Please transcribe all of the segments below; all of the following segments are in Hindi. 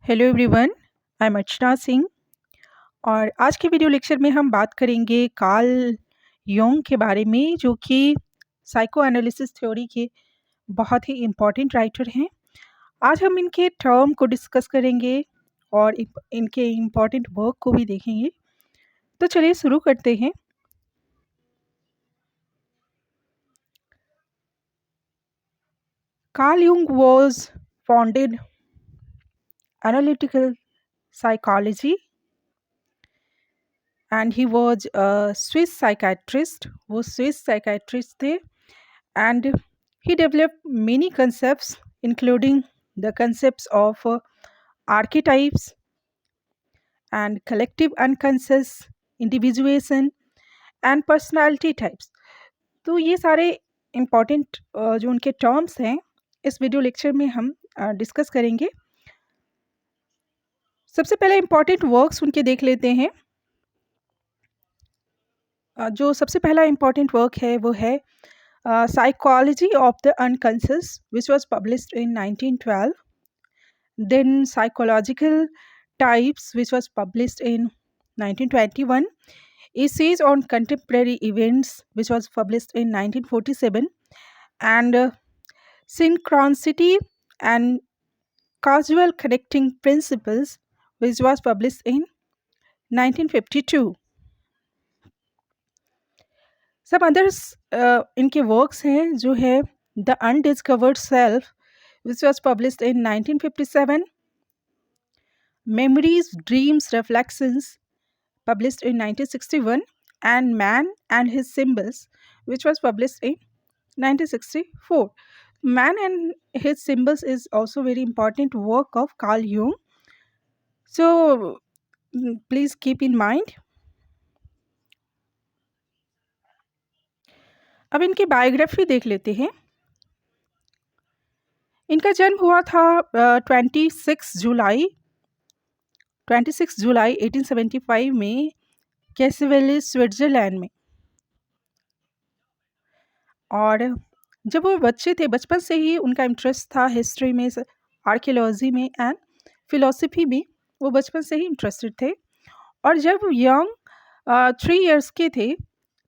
Hello everyone, I am Archana Singh और आज के वीडियो लेक्चर में हम बात करेंगे कार्ल योंग के बारे में, जो कि साइको एनालिसिस थ्योरी के बहुत ही इम्पोर्टेंट राइटर हैं। आज हम इनके टर्म को डिस्कस करेंगे और इनके इम्पोर्टेंट वर्क को भी देखेंगे। तो चलिए शुरू करते हैं। Carl Jung was founded analytical psychology and he was a Swiss psychiatrist. वो Swiss psychiatrist थे and he developed many concepts including the concepts of archetypes and collective unconscious individuation and personality types. तो ये सारे इम्पॉर्टेंट जो उनके टर्म्स हैं इस वीडियो लेक्चर में हम डिस्कस करेंगे। सबसे पहले इम्पॉर्टेंट वर्क्स उनके देख लेते हैं। जो सबसे पहला इम्पॉर्टेंट वर्क है वो है Psychology of the Unconscious, which was published in 1912. Then Psychological Types, which was published in 1921. Essays on Contemporary Events, which was published in 1947. And Synchronicity and Causal Connecting Principles, which was published in 1952. सब अदर्स इनके वर्क्स हैं जो है the undiscovered self which was published in 1957, memories dreams reflections published in 1961 and man and his symbols which was published in 1964. Man and his symbols is also very important work of Carl Jung. So please keep in mind. अब इनकी बायोग्राफी देख लेते हैं। इनका जन्म हुआ था 26 जुलाई 1875 में कैसेवेले, स्विट्ज़रलैंड में। और जब वो बच्चे थे बचपन से ही उनका इंटरेस्ट था हिस्ट्री में, आर्कियोलॉजी में एंड फिलॉसफी भी। वो बचपन से ही इंटरेस्टेड थे। और जब यंग 3 इयर्स के थे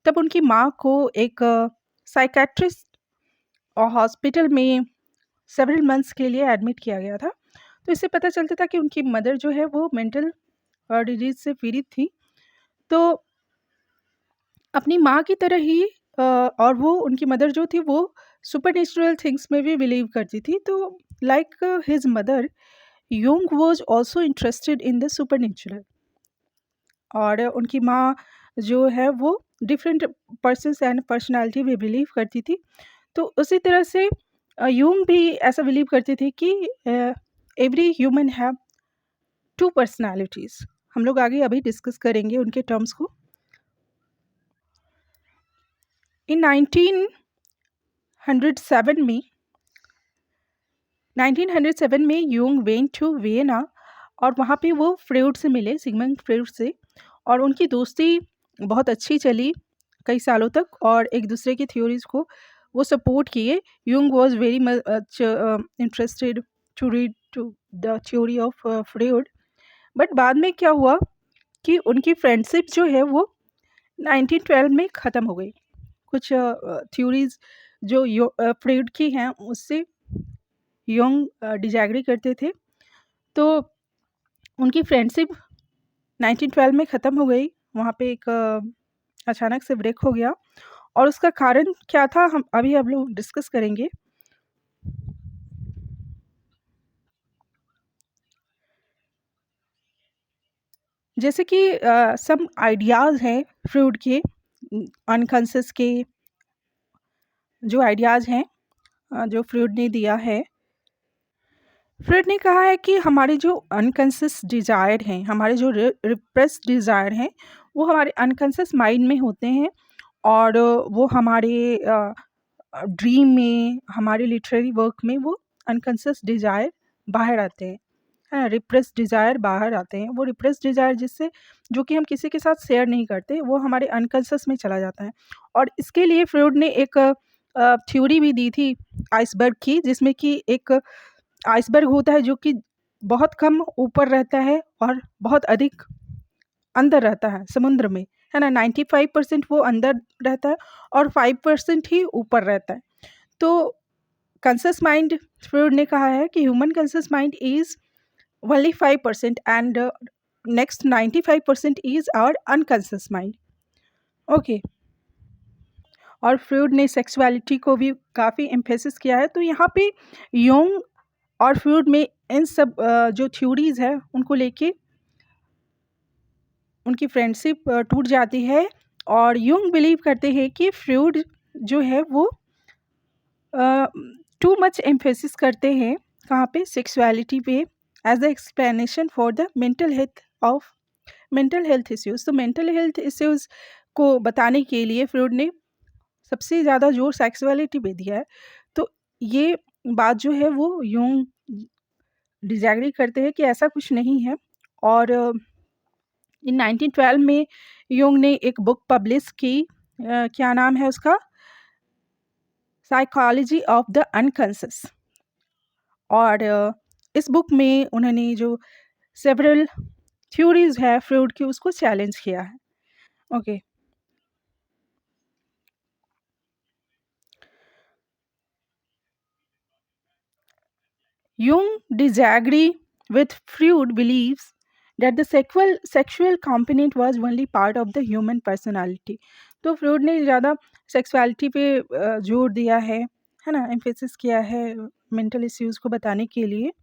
तब उनकी माँ को एक साइकेट्रिस्ट और हॉस्पिटल में सेवरल मंथ्स के लिए एडमिट किया गया था। तो इससे पता चलता था कि उनकी मदर जो है वो मेंटल डिजीज से पीड़ित थी। तो अपनी माँ की तरह ही और वो उनकी मदर जो थी वो सुपरनेचुरल थिंग्स में भी बिलीव करती थी। तो like his mother, Yong was also interested in the supernatural. और उनकी माँ जो है वो डिफरेंट पर्सन्स एंड पर्सनालिटी में बिलीव करती थी। तो उसी तरह से यूंग भी ऐसा बिलीव करते थे कि एवरी ह्यूमन हैव 2 पर्सनालिटीज़। हम लोग आगे अभी डिस्कस करेंगे उनके टर्म्स को। इन 1907 में यूंग वेंट टू वियना और वहाँ पे वो फ्रॉइड से मिले, सिगमंड फ्रॉइड से, और उनकी दोस्ती बहुत अच्छी चली कई सालों तक और एक दूसरे की थ्योरीज को वो सपोर्ट किए। Jung was very much interested to read to the theory of Freud. But बाद में क्या हुआ कि उनकी फ्रेंडशिप जो है वो 1912 में ख़त्म हो गई। कुछ थ्योरीज जो फ्रॉइड की हैं उससे यंग डिसएग्री करते थे। तो उनकी फ्रेंडशिप 1912 में ख़त्म हो गई। वहाँ पे एक अचानक से ब्रेक हो गया और उसका कारण क्या था हम लोग डिस्कस करेंगे। जैसे कि सम आइडियाज़ हैं फ्रॉइड के, अनकॉन्शियस के जो आइडियाज़ हैं जो फ्रॉइड ने दिया है। फ्रॉइड ने कहा है कि हमारे जो अनकॉन्शियस डिज़ायर हैं, हमारे जो रिप्रेस्ड डिज़ायर हैं, वो हमारे अनकॉन्शियस माइंड में होते हैं और वो हमारे ड्रीम में, हमारे लिटरेरी वर्क में वो अनकॉन्शियस डिज़ायर बाहर आते हैं, है ना। रिप्रेस्ड डिज़ायर बाहर आते हैं। वो रिप्रेस्ड डिज़ायर जिससे जो कि हम किसी के साथ शेयर नहीं करते, वो हमारे अनकॉन्शियस में चला जाता है। और इसके लिए फ्रॉइड ने एक थ्योरी भी दी थी आइसबर्ग की, जिसमें कि एक आइसबर्ग होता है जो कि बहुत कम ऊपर रहता है और बहुत अधिक अंदर रहता है समुद्र में, है ना? 95% वो अंदर रहता है और 5% ही ऊपर रहता है। तो कंसियस माइंड, फ्रॉइड ने कहा है कि human conscious mind is only 5% and next 95% is our unconscious mind. Okay. और फ्रॉइड ने सेक्सुअलिटी को भी काफ़ी एम्फेसिस किया है। तो यहाँ पे यूंग और फ्रॉइड में इन सब जो थ्योरीज़ है उनको लेके उनकी फ्रेंडशिप टूट जाती है और यूंग बिलीव करते हैं कि फ्रॉइड जो है वो टू मच एम्फेसिस करते हैं कहाँ पे, सेक्सुअलिटी पे, as a explanation for the mental health issues. तो मेंटल हेल्थ इश्यूज को बताने के लिए फ्रॉइड ने सबसे ज़्यादा जोर सेक्सुअलिटी पे दिया है। तो ये बात जो है वो यूंग डिसएग्री करते हैं कि ऐसा कुछ नहीं है। और इन 1912 में यूंग ने एक बुक पब्लिश की, क्या नाम है उसका, साइकोलॉजी ऑफ द अनकॉन्शियस। और इस बुक में उन्होंने जो सेवरल थ्योरीज है फ्रॉइड की उसको चैलेंज किया है। Okay. Jung disagree with Freud believes that the sexual component was only part of the human personality। तो फ्रूड ने ज़्यादा सेक्सुअलिटी पे जोर दिया है ना, एम्फेसिस किया है मेंटल इश्यूज़ को बताने के लिए।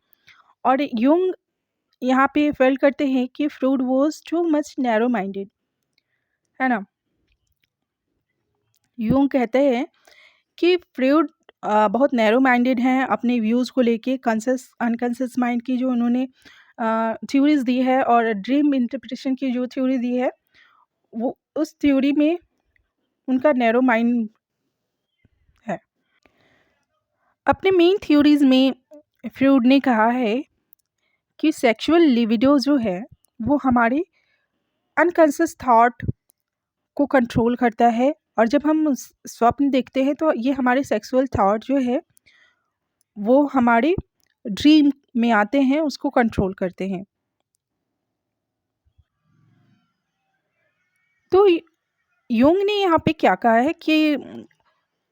और यूंग यहाँ पे फेल करते हैं कि Freud was too much narrow minded, है ना। यूंग कहते हैं कि फ्रूड बहुत नैरो माइंडेड हैं अपने व्यूज़ को लेके, कॉन्शियस अनकॉन्शियस माइंड की जो उन्होंने थ्योरीज दी है और ड्रीम इंटरप्रिटेशन की जो थ्योरी दी है, वो उस थ्योरी में उनका नैरो माइंड है। अपने मेन थ्योरीज में फ्रूड ने कहा है कि सेक्सुअल लिबिडो जो है वो हमारे अनकॉन्शियस थॉट को कंट्रोल करता है। और जब हम स्वप्न देखते हैं तो ये हमारे सेक्सुअल थॉट जो है वो हमारे ड्रीम में आते हैं, उसको कंट्रोल करते हैं। तो यूंग ने यहाँ पे क्या कहा है कि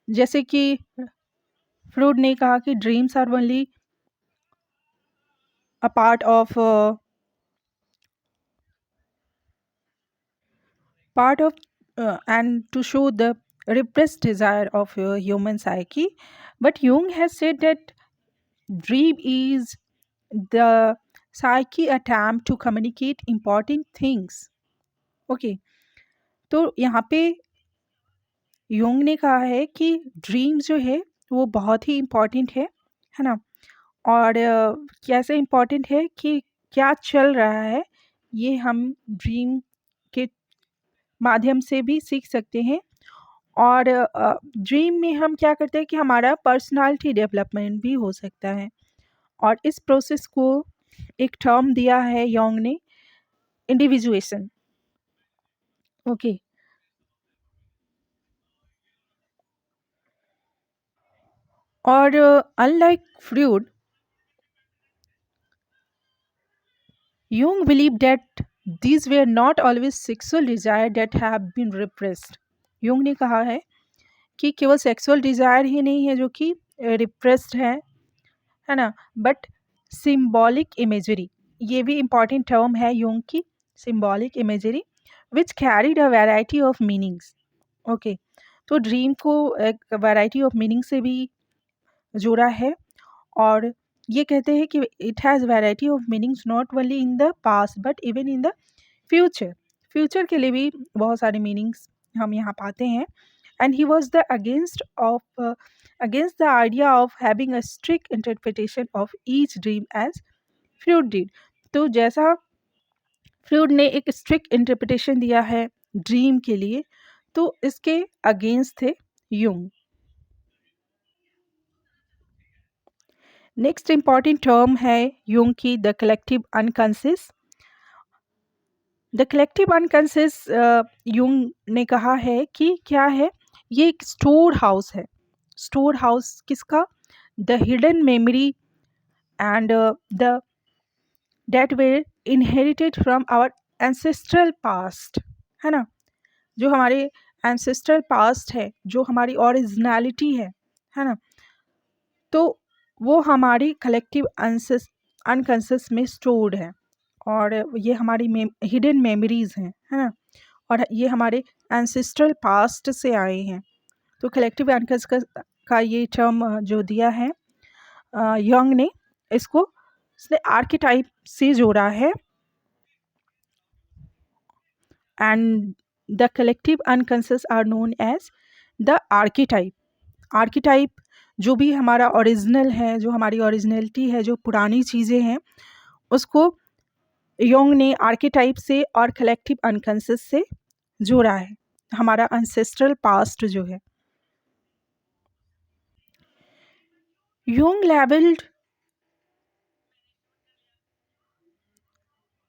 जैसे कि फ्रूड ने कहा कि dreams are only a part of and to show the repressed desire of human psyche, but Jung has said that dream is the psyche attempt to communicate important things। Okay. तो यहाँ पे यूंग ने कहा है कि ड्रीम जो है वो बहुत ही इम्पॉर्टेंट है ना। और कैसे इम्पॉर्टेंट है कि क्या चल रहा है ये हम ड्रीम के माध्यम से भी सीख सकते हैं। और ड्रीम में हम क्या करते हैं कि हमारा पर्सनालिटी डेवलपमेंट भी हो सकता है। और इस प्रोसेस को एक टर्म दिया है योंग ने, इंडिविजुएशन। ओके। और unlike Freud, Jung believe that these were not always sexual desire that have been repressed। Jung ने कहा है कि केवल सेक्सुअल डिज़ायर ही नहीं है जो कि रिप्रेस्ड है ना, बट सिम्बॉलिक इमेजरी, ये भी इम्पॉर्टेंट टर्म है यूंग की, symbolic imagery which carried a variety of meanings. Okay. तो ड्रीम को एक वैरायटी ऑफ मीनिंग से भी जोड़ा है। और ये कहते हैं कि it has variety of meanings not only in the past but even in the future. Future के लिए भी बहुत सारे मीनिंग्स हम यहाँ पाते हैं। And he was the against the idea of having a strict interpretation of each dream as Freud did। तो जैसा फ्रूड ने एक स्ट्रिक्ट इंटरप्रिटेशन दिया है ड्रीम के लिए, तो इसके अगेंस्ट थे यूंग। नेक्स्ट इंपॉर्टेंट टर्म है यूंग की the collective unconscious. The collective unconscious Jung ने कहा है कि क्या है, ये एक स्टोर हाउस है। स्टोर हाउस किसका? The hidden memory and the that were inherited from our ancestral past, है ना। जो हमारे एंसेस्ट्रल पास्ट है, जो हमारी ओरिजिनलिटी है ना, तो वो हमारी कलेक्टिव अनकॉन्शियस में स्टोर्ड है, और ये हमारी हिडन मेमोरीज हैं, है ना, और ये हमारे एंसेस्ट्रल पास्ट से आए हैं। तो कलेक्टिव अनकॉन्शियस का ये टर्म जो दिया है यंग ने, इसको उसने आर्किटाइप से जोड़ा है, and the collective unconscious are known as the archetype. Archetype जो भी हमारा ओरिजिनल है, जो हमारी ओरिजिनलिटी है, जो पुरानी चीज़ें हैं, उसको योंग ने आर्किटाइप से और कलेक्टिव अनकॉन्शियस से जोड़ा है, हमारा एंसेस्ट्रल पास्ट जो है।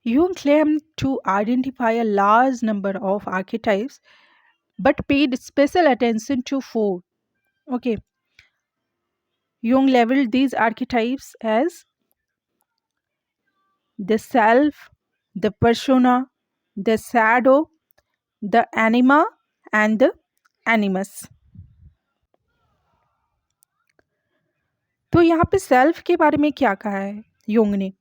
Jung claimed to identify a large number of archetypes but paid special attention to four. Okay. Jung labeled these archetypes as the self, the persona, the shadow, the anima and the animus. तो यहाँ पे सेल्फ के बारे में क्या कहा है योंग ने?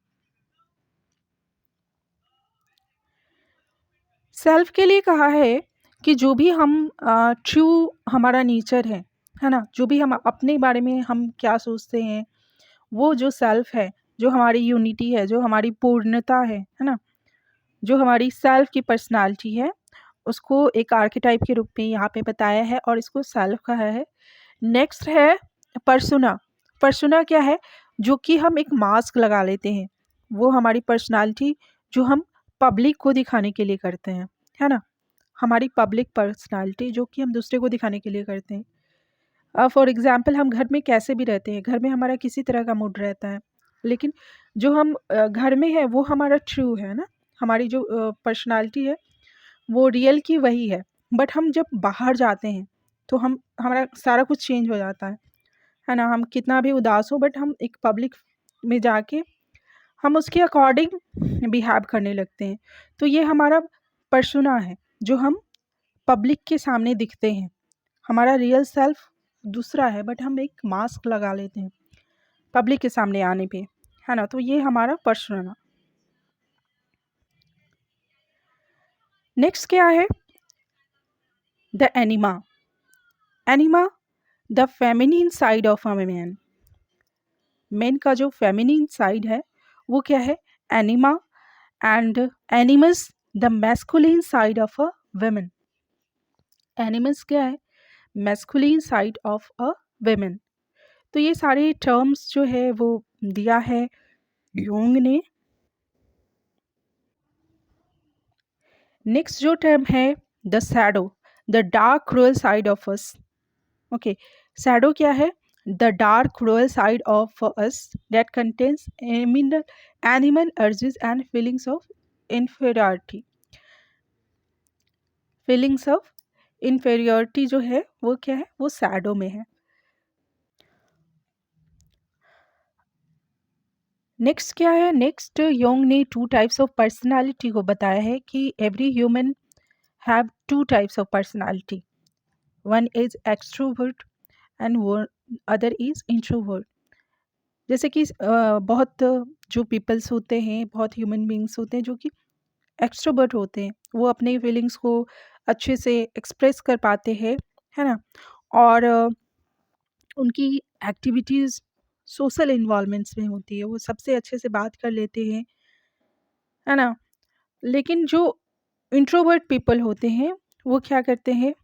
सेल्फ के लिए कहा है कि जो भी हम ट्रू हमारा नेचर है ना, जो भी हम अपने बारे में हम क्या सोचते हैं, वो जो सेल्फ है, जो हमारी यूनिटी है, जो हमारी पूर्णता है ना, जो हमारी सेल्फ की पर्सनालिटी है, उसको एक आर्केटाइप के रूप में यहाँ पे बताया है और इसको सेल्फ कहा है। नेक्स्ट है पर्सोना। पर्सोना क्या है? जो कि हम एक मास्क लगा लेते हैं, वो हमारी पर्सनालिटी जो हम पब्लिक को दिखाने के लिए करते हैं, है ना, हमारी पब्लिक पर्सनालिटी जो कि हम दूसरे को दिखाने के लिए करते हैं। फॉर एग्ज़ाम्पल हम घर में कैसे भी रहते हैं, घर में हमारा किसी तरह का मूड रहता है, लेकिन जो हम घर में है वो हमारा ट्रू है ना, हमारी जो पर्सनालिटी है वो रियल की वही है। बट हम जब बाहर जाते हैं तो हमारा सारा कुछ चेंज हो जाता है ना, हम कितना भी उदास हो बट हम एक पब्लिक में जाके हम उसके अकॉर्डिंग बिहेव करने लगते हैं। तो ये हमारा पर्सोना है, जो हम पब्लिक के सामने दिखते हैं। हमारा रियल सेल्फ दूसरा है, बट हम एक मास्क लगा लेते हैं पब्लिक के सामने आने पे, है ना। तो ये हमारा पर्सोना। नेक्स्ट क्या है? The anima. Anima the feminine side of a man. Man का जो फेमिनिन साइड है वो क्या है? Anima. And animus the masculine side of a women. Animus क्या है? Masculine side of a women. तो ये सारे टर्म्स जो है वो दिया है योंग ने। नेक्स्ट जो टर्म है the shadow, the dark cruel side of us. Okay, shadow क्या है? The dark cruel side of us that contains animal urges and feelings of inferiority. Feelings of inferiority जो है वो क्या है? वो शैडो में है। नेक्स्ट क्या है? नेक्स्ट योंग ने 2 टाइप्स ऑफ पर्सनालिटी को बताया है कि every human have 2 types of personality, one is extrovert and one other is introvert. जैसे कि बहुत जो पीपल्स होते हैं, बहुत ह्यूमन बींग्स होते हैं जो कि एक्सट्रोवर्ट होते हैं, वो अपने फीलिंग्स को अच्छे से एक्सप्रेस कर पाते हैं, है ना, और उनकी एक्टिविटीज़ सोशल इन्वॉल्वमेंट्स में होती है, वो सबसे अच्छे से बात कर लेते हैं, है ना। लेकिन जो इंट्रोवर्ट पीपल होते हैं वो क्या करते हैं?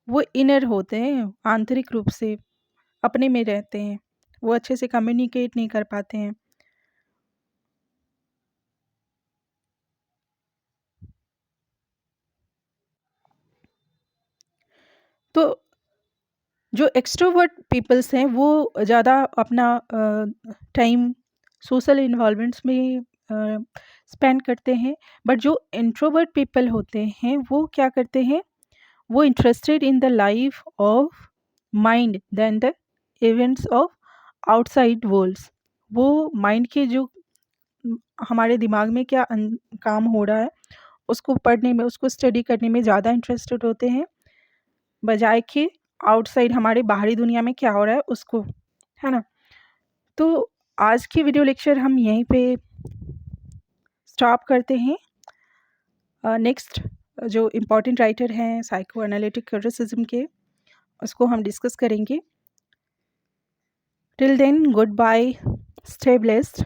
वो इनर होते हैं, आंतरिक रूप से अपने में रहते हैं, वो अच्छे से कम्युनिकेट नहीं कर पाते हैं। तो जो एक्सट्रोवर्ट पीपल्स हैं वो ज़्यादा अपना टाइम सोशल इन्वॉल्वमेंट्स में स्पेंड करते हैं, बट जो इंट्रोवर्ट पीपल होते हैं वो क्या करते हैं? वो interested in the life of mind then the events of outside worlds. वो माइंड के जो हमारे दिमाग में क्या काम हो रहा है, उसको पढ़ने में, उसको स्टडी करने में ज़्यादा इंटरेस्टेड होते हैं, बजाय कि आउटसाइड हमारे बाहरी दुनिया में क्या हो रहा है उसको, है ना? तो आज की वीडियो लेक्चर हम यहीं पे स्टॉप करते हैं। नेक्स्ट जो इम्पोर्टेंट राइटर हैं साइको एनालिटिक क्रिटिसिज्म के, उसको हम डिस्कस करेंगे। Till then, good bye, stay blessed.